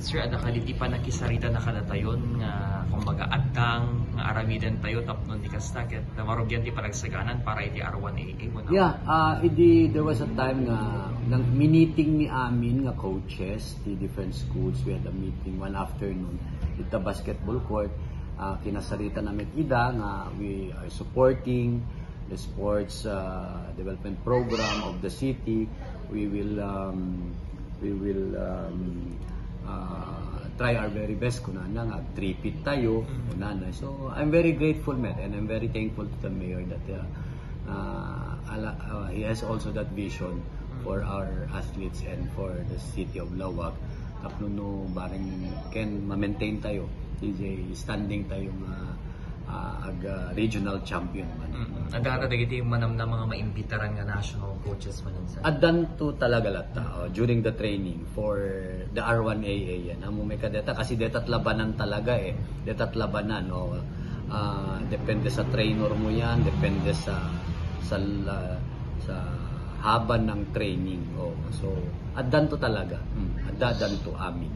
Sir, ada kaliti pa nakisarita na kadatayon nga kumbaga adtang nga aramidan tayo tapnon di kasta ket marugyan ti panagsaganan para iti R1AA mo na. Yeah, there was a time nga nang meeting ni amin nga coaches the different schools. We had a meeting one afternoon at the basketball court. Kinasarita namin ida nga we are supporting the sports development program of the city. We will try our very best kunana nga tripit tayo kunana. So I'm very grateful, man, and I'm very thankful to the mayor that he has also that vision for our athletes and for the city of Lawag. Tapno no bareng can ma-maintain tayo DJ standing tayo regional champion man. Adara dagiti manam na mga maimbitaran nga national coaches man sa. Adan to talaga lata during the training for the R1AA yan. Amo may kadeta kasi detat labanan talaga detat labanan depende sa trainer mo yan, depende sa haba ng training. So adan to talaga. Adadan to amin.